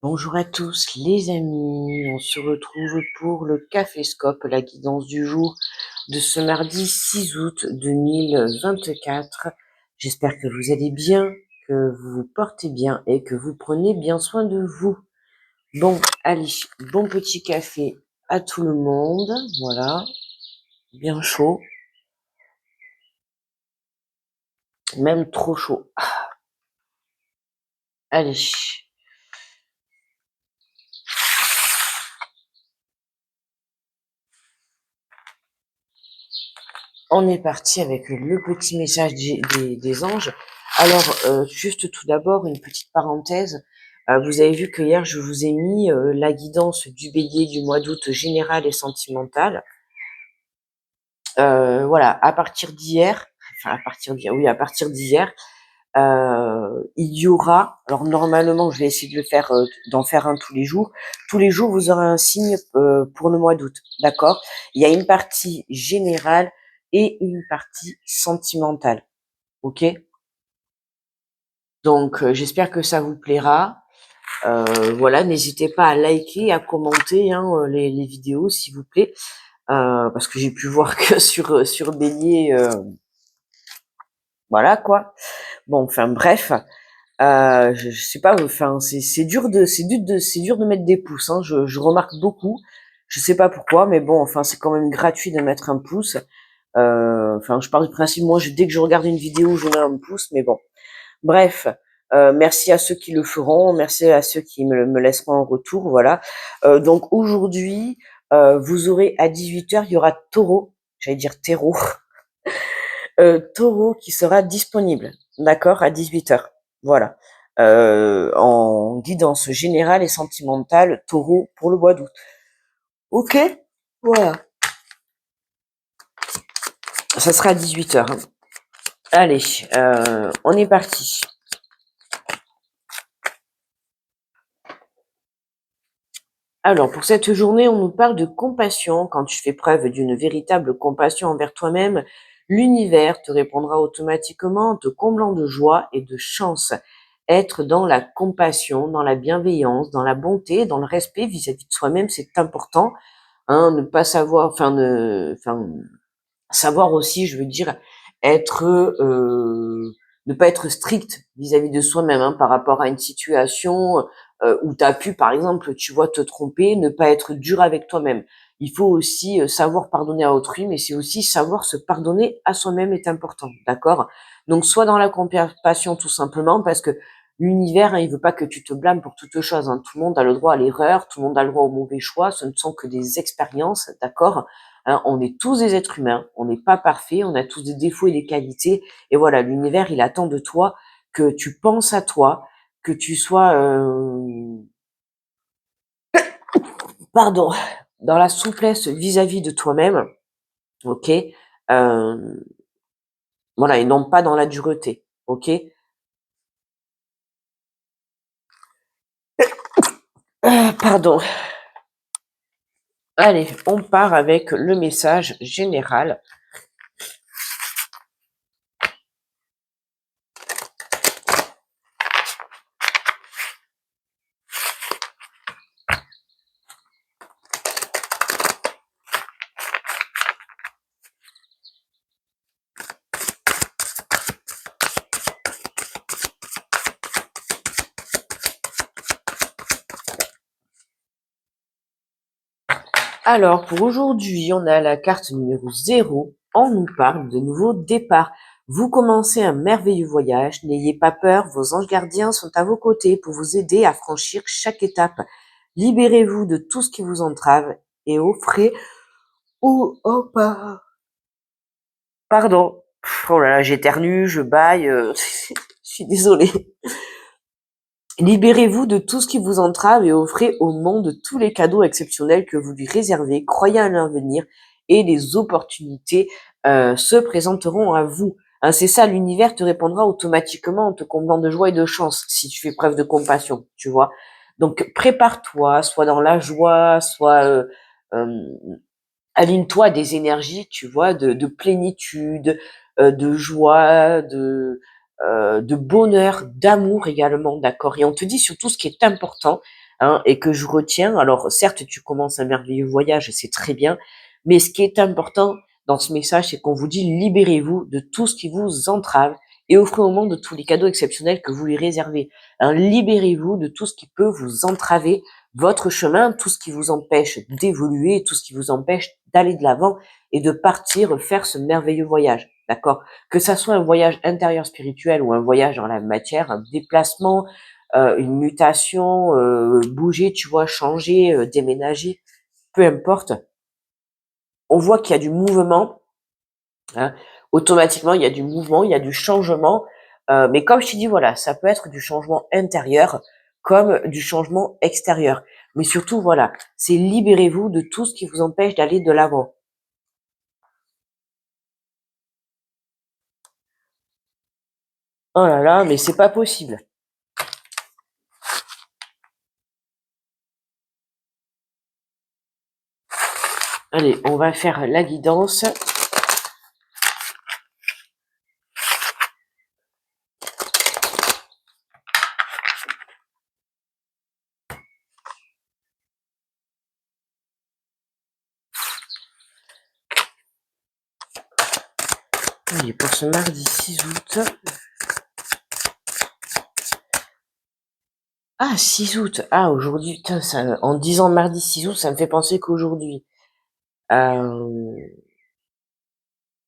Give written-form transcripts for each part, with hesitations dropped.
Bonjour à tous les amis, on se retrouve pour le Caféscope, la guidance du jour de ce mardi 6 août 2024. J'espère que vous allez bien, que vous vous portez bien et que vous prenez bien soin de vous. Bon, allez, bon petit café à tout le monde, voilà, bien chaud, même trop chaud. Allez. On est parti avec le petit message des anges. Alors, juste tout d'abord, une petite parenthèse. Vous avez vu que hier, je vous ai mis la guidance du bélier du mois d'août générale et sentimentale. Voilà, à partir d'hier, à partir d'hier, il y aura, alors normalement, je vais essayer de le faire, d'en faire un tous les jours. Tous les jours, vous aurez un signe pour le mois d'août, d'accord? Il y a une partie générale et une partie sentimentale, ok? Donc, j'espère que ça vous plaira. Voilà, n'hésitez pas à liker, à commenter les vidéos, s'il vous plaît, parce que j'ai pu voir que sur Bélier, voilà quoi. Bon, enfin bref. Je sais pas, enfin c'est dur de mettre des pouces, hein. Je remarque beaucoup. Je sais pas pourquoi, mais bon, enfin c'est quand même gratuit de mettre un pouce. Enfin, je pars du principe, moi, dès que je regarde une vidéo, je mets un pouce, mais bon. Bref, merci à ceux qui le feront, merci à ceux qui me laisseront en retour, voilà. Donc aujourd'hui, vous aurez à 18h, il y aura Taureau, j'allais dire Terreau, Taureau qui sera disponible, d'accord, à 18h. Voilà. En guidance générale et sentimentale, Taureau pour le mois d'août. Ok? Voilà. Ça sera à 18h. Allez, on est parti. Alors, pour cette journée, on nous parle de compassion. Quand tu fais preuve d'une véritable compassion envers toi-même, l'univers te répondra automatiquement en te comblant de joie et de chance. Être dans la compassion, dans la bienveillance, dans la bonté, dans le respect vis-à-vis de soi-même, c'est important. Hein, ne pas savoir, savoir aussi, je veux dire, être, ne pas être strict vis-à-vis de soi-même, hein, par rapport à une situation où tu as pu, par exemple, tu vois, te tromper, ne pas être dur avec toi-même. Il faut aussi savoir pardonner à autrui, mais c'est aussi savoir se pardonner à soi-même est important, d'accord? Donc, soit dans la compassion tout simplement, parce que l'univers, hein, il veut pas que tu te blâmes pour toute chose, hein. Tout le monde a le droit à l'erreur, tout le monde a le droit au mauvais choix, ce ne sont que des expériences, d'accord? Hein, on est tous des êtres humains, on n'est pas parfaits, on a tous des défauts et des qualités. Et voilà, l'univers, il attend de toi que tu penses à toi, que tu sois, pardon, dans la souplesse vis-à-vis de toi-même, ok, voilà, et non pas dans la dureté, ok. Pardon. Allez, on part avec le message général. Alors, pour aujourd'hui, on a la carte numéro 0. On nous parle de nouveau départ. Vous commencez un merveilleux voyage. N'ayez pas peur, vos anges gardiens sont à vos côtés pour vous aider à franchir chaque étape. Libérez-vous de tout ce qui vous entrave et offrez pardon. Oh là là, j'éternue, je bâille, je suis désolée. Libérez-vous de tout ce qui vous entrave et offrez au monde tous les cadeaux exceptionnels que vous lui réservez. Croyez à l'avenir et les opportunités se présenteront à vous. Hein, c'est ça, l'univers te répondra automatiquement en te comblant de joie et de chance si tu fais preuve de compassion, tu vois. Donc prépare-toi, soit dans la joie, soit euh, aligne-toi à des énergies, tu vois, de plénitude, de joie, de bonheur, d'amour également, d'accord. Et on te dit surtout ce qui est important, hein, et que je retiens. Alors, certes, tu commences un merveilleux voyage, et c'est très bien, mais ce qui est important dans ce message, c'est qu'on vous dit libérez-vous de tout ce qui vous entrave et offrez au monde tous les cadeaux exceptionnels que vous lui réservez. Hein, libérez-vous de tout ce qui peut vous entraver votre chemin, tout ce qui vous empêche d'évoluer, tout ce qui vous empêche d'aller de l'avant et de partir faire ce merveilleux voyage. D'accord? Que ça soit un voyage intérieur spirituel ou un voyage dans la matière, un déplacement, une mutation, bouger, tu vois, changer, déménager, peu importe. On voit qu'il y a du mouvement, hein. Automatiquement, il y a du mouvement, il y a du changement. Mais comme je t'ai dit, voilà, ça peut être du changement intérieur comme du changement extérieur. Mais surtout, voilà, c'est libérez-vous de tout ce qui vous empêche d'aller de l'avant. Oh là là, mais c'est pas possible. Allez, on va faire la guidance. Allez, pour ce mardi 6 août. Ah, 6 août. Ah, aujourd'hui, putain, ça, en disant mardi 6 août, ça me fait penser qu'aujourd'hui, euh,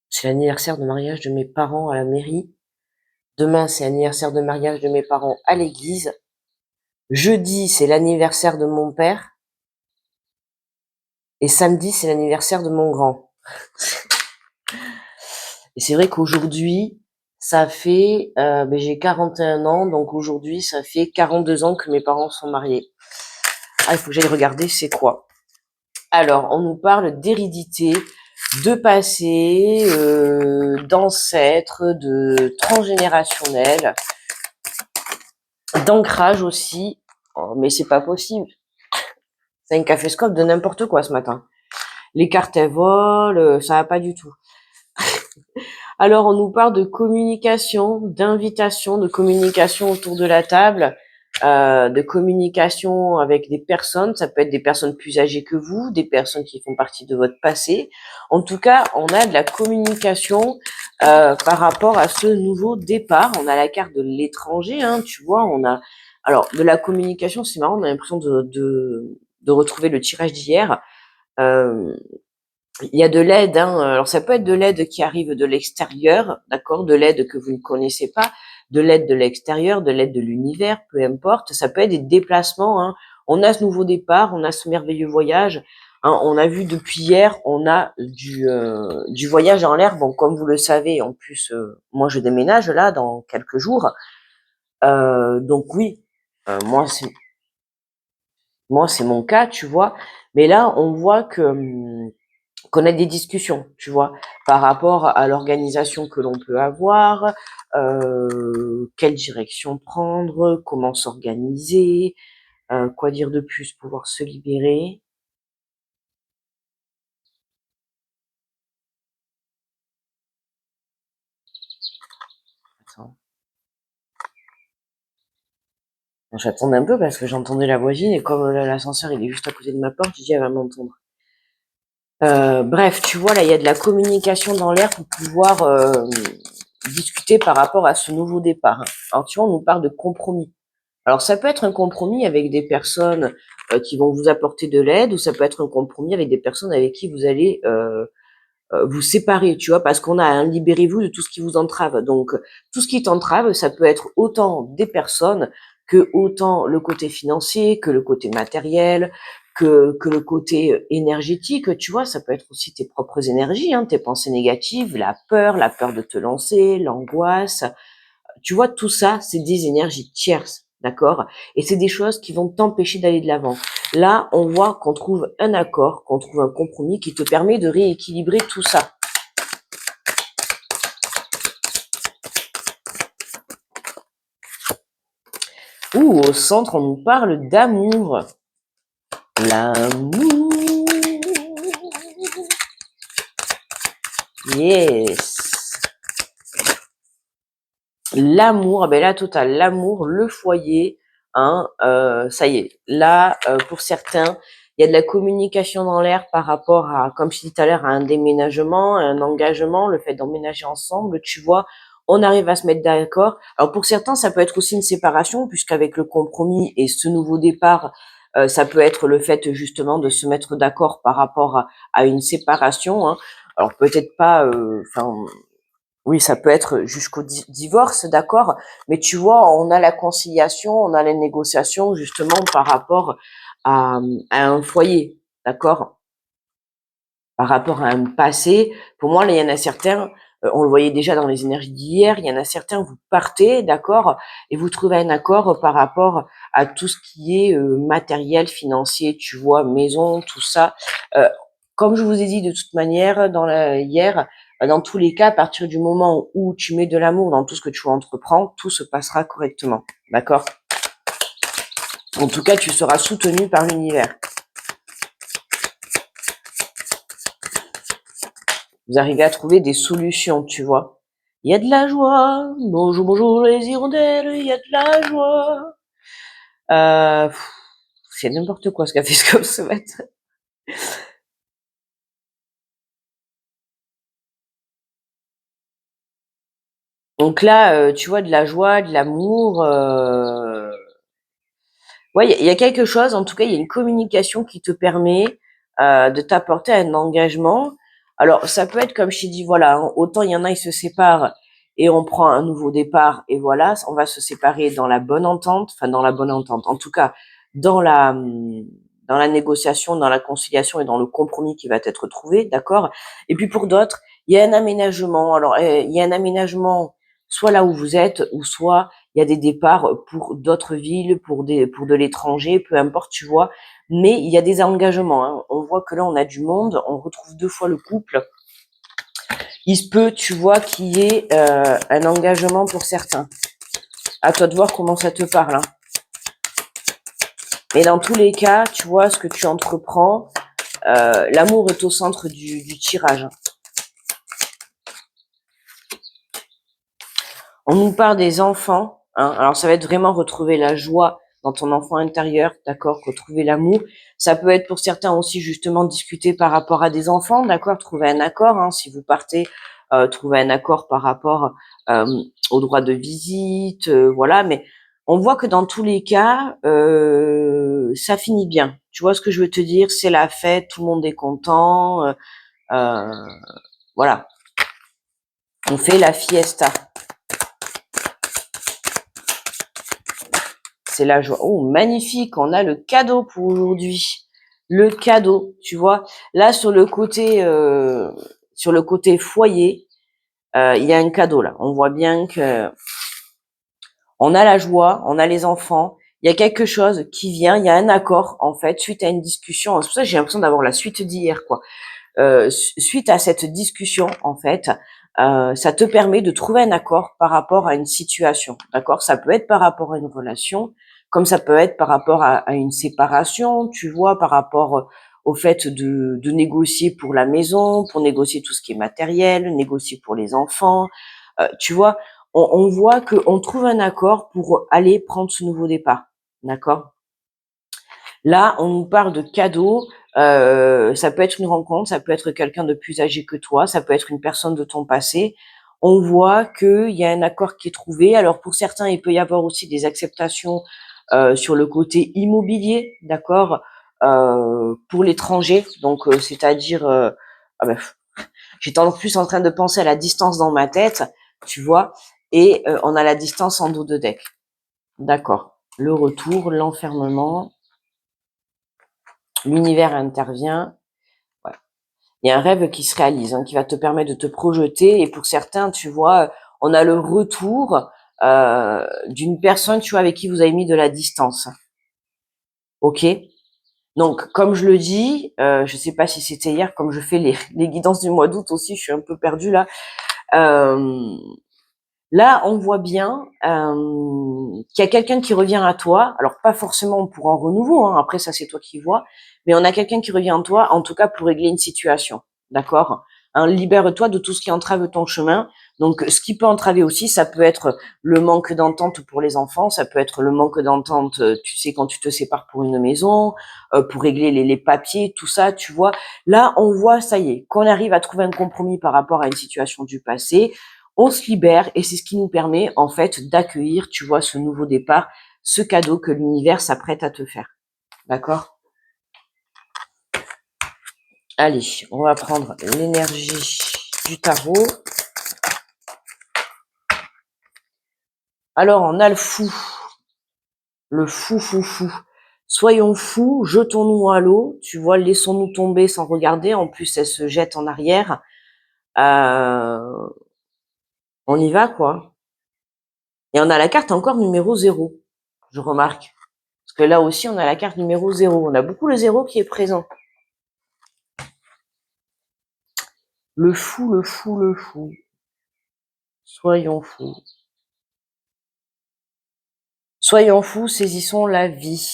c'est l'anniversaire de mariage de mes parents à la mairie. Demain, c'est l'anniversaire de mariage de mes parents à l'église. Jeudi, c'est l'anniversaire de mon père. Et samedi, c'est l'anniversaire de mon grand. Et c'est vrai qu'aujourd'hui, ça fait, ben, j'ai 41 ans, donc aujourd'hui, ça fait 42 ans que mes parents sont mariés. Ah, il faut que j'aille regarder c'est quoi. Alors, on nous parle d'hérédité, de passé, d'ancêtres, de transgénérationnel, d'ancrage aussi. Oh, mais c'est pas possible. C'est un caféscope de n'importe quoi ce matin. Les cartes elles volent, ça va pas du tout. Alors, on nous parle de communication, d'invitation, de communication autour de la table, de communication avec des personnes. Ça peut être des personnes plus âgées que vous, des personnes qui font partie de votre passé. En tout cas, on a de la communication par rapport à ce nouveau départ. On a la carte de l'étranger, hein, tu vois. On a alors de la communication, c'est marrant. On a l'impression de retrouver le tirage d'hier. Euh, il y a de l'aide, hein. Alors ça peut être de l'aide qui arrive de l'extérieur, d'accord, de l'aide que vous ne connaissez pas, de l'aide de l'extérieur, de l'aide de l'univers, peu importe. Ça peut être des déplacements, hein. On a ce nouveau départ, on a ce merveilleux voyage. Hein. On a vu depuis hier, on a du voyage en l'air. Bon, comme vous le savez, en plus, moi je déménage là dans quelques jours. Donc oui, moi c'est mon cas, tu vois. Mais là, on voit que qu'on a des discussions, tu vois, par rapport à l'organisation que l'on peut avoir, quelle direction prendre, comment s'organiser, quoi dire de plus, pouvoir se libérer. Attends. J'attendais un peu parce que j'entendais la voisine et comme l'ascenseur il est juste à côté de ma porte, j'ai dit elle va m'entendre. Bref, tu vois, là il y a de la communication dans l'air pour pouvoir discuter par rapport à ce nouveau départ. Alors tu vois, on nous parle de compromis. Alors ça peut être un compromis avec des personnes qui vont vous apporter de l'aide, ou ça peut être un compromis avec des personnes avec qui vous allez vous séparer, tu vois, parce qu'on a un libérez-vous de tout ce qui vous entrave. Donc tout ce qui t'entrave, ça peut être autant des personnes que autant le côté financier, que le côté matériel, que le côté énergétique, tu vois, ça peut être aussi tes propres énergies, hein, tes pensées négatives, la peur de te lancer, l'angoisse, tu vois, tout ça, c'est des énergies tierces, d'accord? Et c'est des choses qui vont t'empêcher d'aller de l'avant. Là, on voit qu'on trouve un accord, qu'on trouve un compromis qui te permet de rééquilibrer tout ça. Ouh, au centre, on nous parle d'amour. L'amour. Yes. L'amour, ben la totale, l'amour, le foyer, hein, ça y est. Là, pour certains, il y a de la communication dans l'air par rapport à, comme je disais tout à l'heure, à un déménagement, à un engagement, le fait d'emménager ensemble, tu vois. On arrive à se mettre d'accord. Alors pour certains, ça peut être aussi une séparation, puisqu'avec le compromis et ce nouveau départ, ça peut être le fait justement de se mettre d'accord par rapport à une séparation, hein. Alors peut-être pas, enfin, oui, ça peut être jusqu'au divorce, d'accord, mais tu vois, on a la conciliation, on a les négociations justement par rapport à un foyer, d'accord, par rapport à un passé. Pour moi, là, il y en a certains, on le voyait déjà dans les énergies d'hier, il y en a certains, vous partez, d'accord, et vous trouvez un accord par rapport à tout ce qui est matériel, financier, tu vois, maison, tout ça. Euh, Comme je vous ai dit de toute manière hier, dans tous les cas, à partir du moment où tu mets de l'amour dans tout ce que tu entreprends, tout se passera correctement, d'accord. En tout cas, tu seras soutenu par l'univers. Vous arrivez à trouver des solutions, tu vois. Il y a de la joie. Bonjour, bonjour les hirondelles, il y a de la joie. C'est n'importe quoi ce qu'a fait Scott ce matin. Donc là, tu vois, de la joie, de l'amour. Ouais, il y a quelque chose, en tout cas, il y a une communication qui te permet de t'apporter un engagement. Alors, ça peut être comme je t'ai dit, voilà, hein, autant il y en a, ils se séparent et on prend un nouveau départ et voilà, on va se séparer dans la bonne entente, enfin dans la bonne entente, en tout cas dans dans la négociation, dans la conciliation et dans le compromis qui va être trouvé, d'accord. Et puis pour d'autres, il y a un aménagement. Alors, il y a un aménagement soit là où vous êtes, ou soit il y a des départs pour d'autres villes, pour de l'étranger, peu importe, tu vois. Mais il y a des engagements, hein. On voit que là, on a du monde, on retrouve 2 fois le couple. Il se peut, tu vois, qu'il y ait un engagement pour certains. À toi de voir comment ça te parle, hein. Mais dans tous les cas, tu vois, ce que tu entreprends, l'amour est au centre du tirage, hein. On nous parle des enfants, hein. Alors ça va être vraiment retrouver la joie dans ton enfant intérieur, d'accord, retrouver l'amour. Ça peut être pour certains aussi justement discuter par rapport à des enfants, d'accord, trouver un accord, hein, si vous partez, trouver un accord par rapport euh, au droit de visite, voilà. Mais on voit que dans tous les cas, ça finit bien. Tu vois ce que je veux te dire? C'est la fête, tout le monde est content, euh, voilà. On fait la fiesta. C'est la joie. Oh, magnifique, on a le cadeau pour aujourd'hui. Le cadeau, tu vois. Là, sur le côté foyer, il y a un cadeau là. On voit bien que on a la joie, on a les enfants. Il y a quelque chose qui vient, il y a un accord en fait suite à une discussion. C'est pour ça que j'ai l'impression d'avoir la suite d'hier, quoi. Suite à cette discussion, en fait, ça te permet de trouver un accord par rapport à une situation, d'accord? Ça peut être par rapport à une relation, comme ça peut être par rapport à une séparation, tu vois, par rapport au fait de négocier pour la maison, pour négocier tout ce qui est matériel, négocier pour les enfants, tu vois? On voit qu'on trouve un accord pour aller prendre ce nouveau départ, d'accord? Là, on nous parle de cadeaux. Ça peut être une rencontre, ça peut être quelqu'un de plus âgé que toi, ça peut être une personne de ton passé. On voit qu'il y a un accord qui est trouvé. Alors pour certains, il peut y avoir aussi des acceptations sur le côté immobilier, d'accord, pour l'étranger. Donc c'est-à-dire, ah ben, j'étais en plus en train de penser à la distance dans ma tête, tu vois, et on a la distance en dos de deck, d'accord. Le retour, l'enfermement. L'univers intervient. Ouais. Il y a un rêve qui se réalise, hein, qui va te permettre de te projeter. Et pour certains, tu vois, on a le retour d'une personne, tu vois, avec qui vous avez mis de la distance. Ok. Donc, comme je le dis, je sais pas si c'était hier, comme je fais les guidances du mois d'août aussi, je suis un peu perdue là. Euh, Là, on voit bien qu'il y a quelqu'un qui revient à toi. Alors, pas forcément pour un renouveau, hein, après ça c'est toi qui vois, mais on a quelqu'un qui revient à toi, en tout cas pour régler une situation, d'accord. Hein, libère-toi de tout ce qui entrave ton chemin. Donc, ce qui peut entraver aussi, ça peut être le manque d'entente pour les enfants, ça peut être le manque d'entente, tu sais, quand tu te sépares pour une maison, pour régler les papiers, tout ça, tu vois. Là, on voit, ça y est, qu'on arrive à trouver un compromis par rapport à une situation du passé, on se libère et c'est ce qui nous permet, en fait, d'accueillir, tu vois, ce nouveau départ, ce cadeau que l'univers s'apprête à te faire. D'accord? Allez, on va prendre l'énergie du tarot. Alors, on a le fou. Le fou, fou, fou. Soyons fous, jetons-nous à l'eau. Tu vois, laissons-nous tomber sans regarder. En plus, elle se jette en arrière. On y va, quoi. Et on a la carte encore numéro 0, je remarque. Parce que là aussi, on a la carte numéro 0. On a beaucoup le 0 qui est présent. Le fou, le fou, le fou. Soyons fous. Soyons fous, saisissons la vie.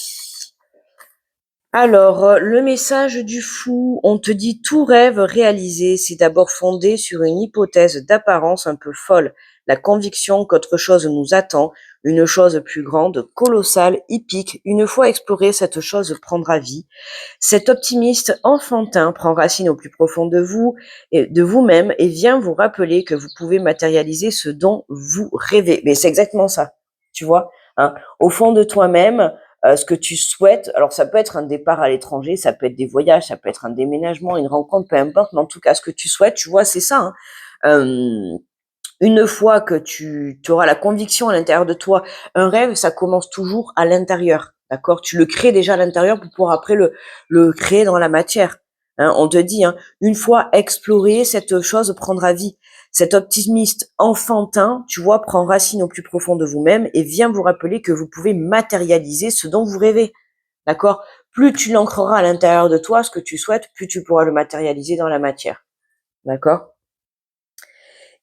Alors, le message du fou, on te dit tout rêve réalisé, c'est d'abord fondé sur une hypothèse d'apparence un peu folle, la conviction qu'autre chose nous attend, une chose plus grande, colossale, hippique. Une fois explorée, cette chose prendra vie. Cet optimiste enfantin prend racine au plus profond de vous et de vous-même et vient vous rappeler que vous pouvez matérialiser ce dont vous rêvez. Mais c'est exactement ça, tu vois, hein. Au fond de toi-même, ce que tu souhaites, alors ça peut être un départ à l'étranger, ça peut être des voyages, ça peut être un déménagement, une rencontre, peu importe, mais en tout cas, ce que tu souhaites, tu vois, c'est ça, hein. Une fois que tu auras la conviction à l'intérieur de toi, un rêve, ça commence toujours à l'intérieur, d'accord? Tu le crées déjà à l'intérieur pour pouvoir après le créer dans la matière. Hein, on te dit, hein, une fois exploré, cette chose prendra vie. Cet optimiste enfantin, tu vois, prend racine au plus profond de vous-même et vient vous rappeler que vous pouvez matérialiser ce dont vous rêvez, d'accord? Plus tu l'ancreras à l'intérieur de toi, ce que tu souhaites, plus tu pourras le matérialiser dans la matière, d'accord?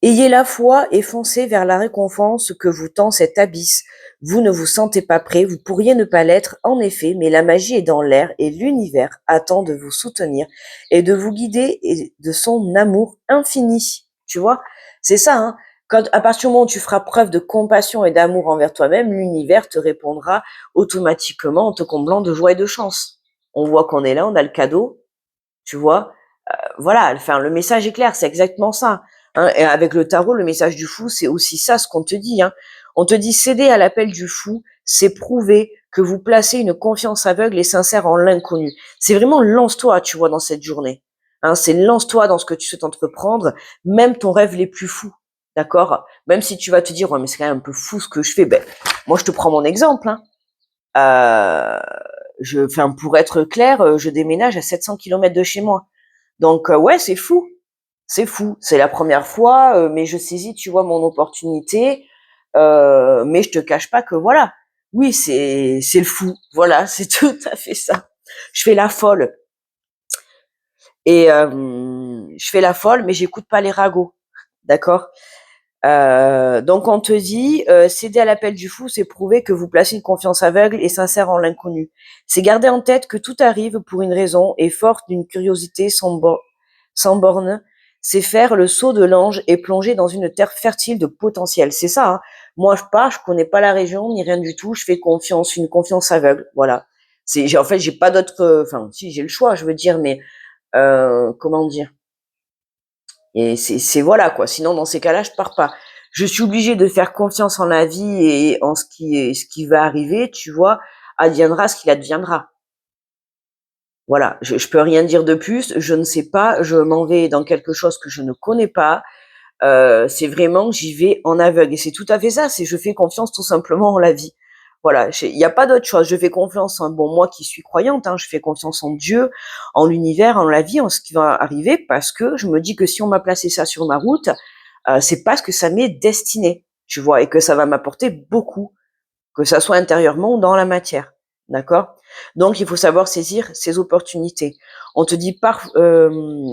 Ayez la foi et foncez vers la récompense que vous tend cet abysse. Vous ne vous sentez pas prêt, vous pourriez ne pas l'être, en effet, mais la magie est dans l'air et l'univers attend de vous soutenir et de vous guider et de son amour infini. Tu vois, c'est ça, hein. Quand, à partir du moment où tu feras preuve de compassion et d'amour envers toi-même, l'univers te répondra automatiquement en te comblant de joie et de chance. On voit qu'on est là, on a le cadeau, tu vois. Voilà, enfin, le message est clair, c'est exactement ça. Hein. Et avec le tarot, le message du fou, c'est aussi ça ce qu'on te dit. Hein. On te dit céder à l'appel du fou, c'est prouver que vous placez une confiance aveugle et sincère en l'inconnu. C'est vraiment lance-toi, tu vois, dans cette journée. Hein, c'est lance-toi dans ce que tu souhaites entreprendre, même ton rêve les plus fous. D'accord? Même si tu vas te dire, ouais, mais c'est quand même un peu fou ce que je fais. Ben, moi, je te prends mon exemple. Hein. Enfin, pour être clair, je déménage à 700 kilomètres de chez moi. Donc ouais, c'est fou, c'est fou. C'est la première fois, mais je saisis, tu vois, mon opportunité. Mais je te cache pas que voilà, oui, c'est le fou. Voilà, c'est tout à fait ça. Je fais la folle et je fais la folle, mais j'écoute pas les ragots, d'accord. Donc on te dit, céder à l'appel du fou, c'est prouver que vous placez une confiance aveugle et sincère en l'inconnu. C'est garder en tête que tout arrive pour une raison et forte d'une curiosité sans borne, c'est faire le saut de l'ange et plonger dans une terre fertile de potentiel. C'est ça, hein. Moi, je pars, je connais pas la région, ni rien du tout, je fais confiance, une confiance aveugle, voilà. En fait, j'ai pas d'autre, enfin, si, j'ai le choix, je veux dire, mais, comment dire? Et c'est voilà, quoi. Sinon, dans ces cas-là, je pars pas. Je suis obligée de faire confiance en la vie et en ce qui va arriver, tu vois? Adviendra ce qu'il adviendra. Voilà, je peux rien dire de plus, je ne sais pas, je m'en vais dans quelque chose que je ne connais pas. C'est vraiment, j'y vais en aveugle et c'est tout à fait ça, c'est je fais confiance tout simplement en la vie. Voilà, il y a pas d'autre chose. Je fais confiance en bon, moi qui suis croyante, hein, je fais confiance en Dieu, en l'univers, en la vie, en ce qui va arriver parce que je me dis que si on m'a placé ça sur ma route, c'est parce que ça m'est destiné, tu vois? Et que ça va m'apporter beaucoup, que ça soit intérieurement ou dans la matière. D'accord? Donc il faut savoir saisir ces opportunités. On te dit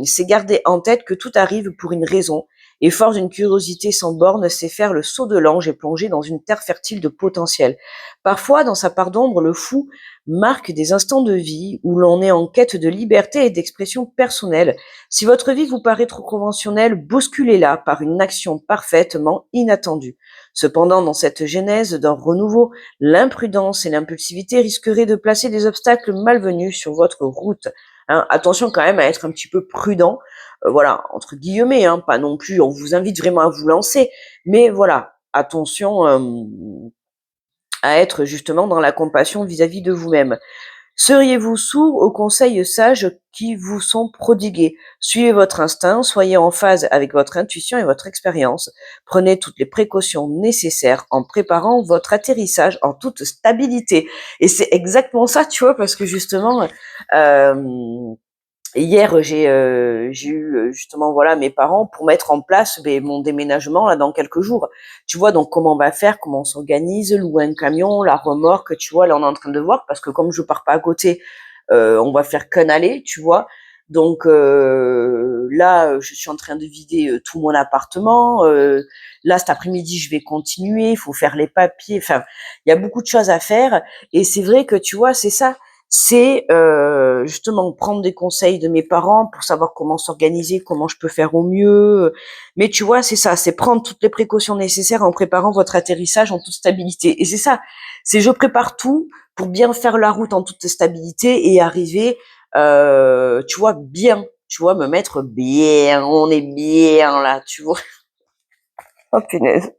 c'est garder en tête que tout arrive pour une raison et fort d'une curiosité sans borne, sait faire le saut de l'ange et plonger dans une terre fertile de potentiel. Parfois, dans sa part d'ombre, le fou marque des instants de vie où l'on est en quête de liberté et d'expression personnelle. Si votre vie vous paraît trop conventionnelle, bousculez-la par une action parfaitement inattendue. Cependant, dans cette genèse d'un renouveau, l'imprudence et l'impulsivité risqueraient de placer des obstacles malvenus sur votre route. Hein, attention quand même à être un petit peu prudent, voilà, entre guillemets, hein, pas non plus, on vous invite vraiment à vous lancer, mais voilà, attention à être justement dans la compassion vis-à-vis de vous-même. Seriez-vous sourd aux conseils sages qui vous sont prodigués? Suivez votre instinct, soyez en phase avec votre intuition et votre expérience. Prenez toutes les précautions nécessaires en préparant votre atterrissage en toute stabilité. Et c'est exactement ça, tu vois, parce que justement, hier, j'ai eu justement voilà mes parents pour mettre en place mon déménagement là dans quelques jours. Tu vois, donc comment on va faire, comment on s'organise, louer un camion, la remorque, tu vois, là on est en train de voir parce que comme je pars pas à côté, on va faire qu'un aller, tu vois. Donc là, je suis en train de vider tout mon appartement. Là, cet après-midi, je vais continuer. Il faut faire les papiers. Enfin, il y a beaucoup de choses à faire. Et c'est vrai que tu vois, c'est ça. C'est justement prendre des conseils de mes parents pour savoir comment s'organiser, comment je peux faire au mieux. Mais tu vois, c'est ça, c'est prendre toutes les précautions nécessaires en préparant votre atterrissage en toute stabilité. Et c'est ça, c'est je prépare tout pour bien faire la route en toute stabilité et arriver, tu vois, bien, tu vois, me mettre bien, on est bien là, tu vois. Oh punaise.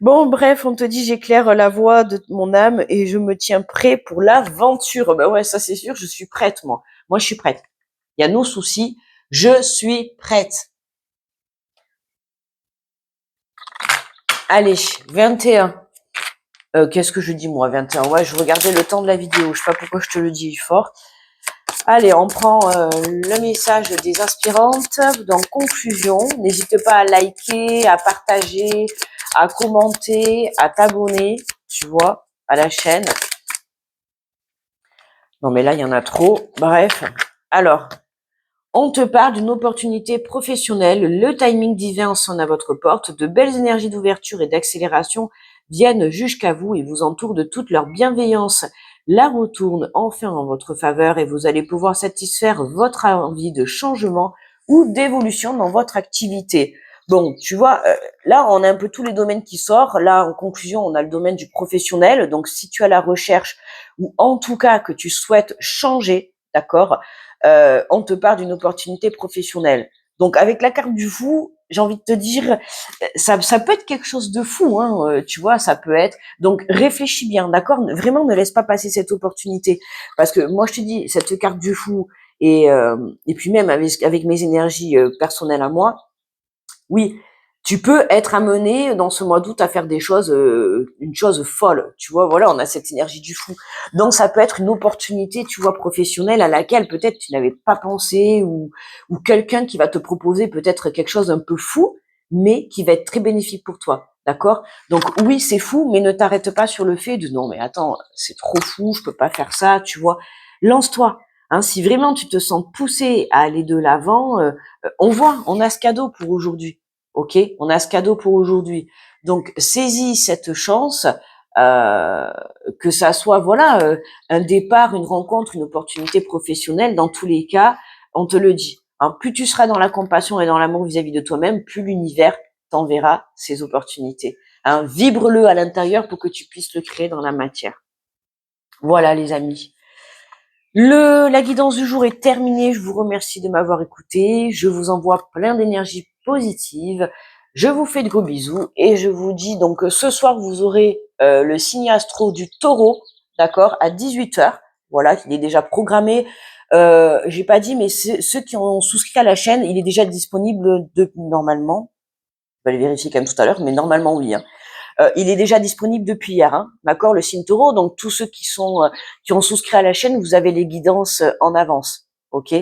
Bon, bref, on te dit, j'éclaire la voie de mon âme et je me tiens prêt pour l'aventure. Ben ouais, ça c'est sûr, je suis prête, moi. Moi, je suis prête. Il y a nos soucis, je suis prête. Allez, 21. Qu'est-ce que je dis, moi, 21? Ouais, je regardais le temps de la vidéo. Je sais pas pourquoi je te le dis fort. Allez, on prend le message des inspirantes. Dans conclusion, n'hésite pas à liker, à partager, à commenter, à t'abonner, tu vois, à la chaîne. Non, mais là, il y en a trop. Bref. Alors, on te parle d'une opportunité professionnelle. Le timing divin sonne à votre porte. De belles énergies d'ouverture et d'accélération viennent jusqu'à vous et vous entourent de toute leur bienveillance. La roue tourne enfin en votre faveur et vous allez pouvoir satisfaire votre envie de changement ou d'évolution dans votre activité. Bon, tu vois, là, on a un peu tous les domaines qui sortent. Là, en conclusion, on a le domaine du professionnel. Donc, si tu as la recherche ou en tout cas que tu souhaites changer, d'accord, on te parle d'une opportunité professionnelle. Donc, avec la carte du fou, j'ai envie de te dire, ça peut être quelque chose de fou, hein, tu vois, ça peut être. Donc, réfléchis bien, d'accord? Vraiment, ne laisse pas passer cette opportunité. Parce que moi, je te dis, cette carte du fou, et puis même avec mes énergies personnelles à moi, oui, tu peux être amené dans ce mois d'août à faire des choses, une chose folle. Tu vois, voilà, on a cette énergie du fou. Donc ça peut être une opportunité, tu vois, professionnelle à laquelle peut-être tu n'avais pas pensé ou quelqu'un qui va te proposer peut-être quelque chose d'un peu fou, mais qui va être très bénéfique pour toi. D'accord? Donc oui, c'est fou, mais ne t'arrête pas sur le fait de non, mais attends, c'est trop fou, je peux pas faire ça, tu vois. Lance-toi. Hein, si vraiment tu te sens poussé à aller de l'avant, on a ce cadeau pour aujourd'hui. Ok, on a ce cadeau pour aujourd'hui. Donc saisis cette chance, euh, que ça soit voilà un départ, une rencontre, une opportunité professionnelle. Dans tous les cas, on te le dit. Hein, plus tu seras dans la compassion et dans l'amour vis-à-vis de toi-même, plus l'univers t'enverra ces opportunités. Hein, vibre-le à l'intérieur pour que tu puisses le créer dans la matière. Voilà les amis. La guidance du jour est terminée. Je vous remercie de m'avoir écouté. Je vous envoie plein d'énergie positive. Je vous fais de gros bisous et je vous dis donc ce soir vous aurez le signe astro du Taureau, d'accord, à 18h. Voilà, il est déjà programmé. J'ai pas dit, mais ceux qui ont souscrit à la chaîne, il est déjà disponible normalement. Je vais aller vérifier quand même tout à l'heure, mais normalement oui. Hein. Il est déjà disponible depuis hier, hein, d'accord, le signe Taureau. Donc tous ceux qui ont souscrit à la chaîne, vous avez les guidances en avance, ok,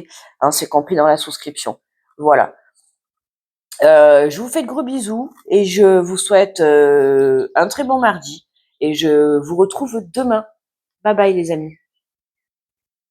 hein, c'est compris dans la souscription. Voilà. Je vous fais de gros bisous et je vous souhaite un très bon mardi et je vous retrouve demain. Bye bye les amis.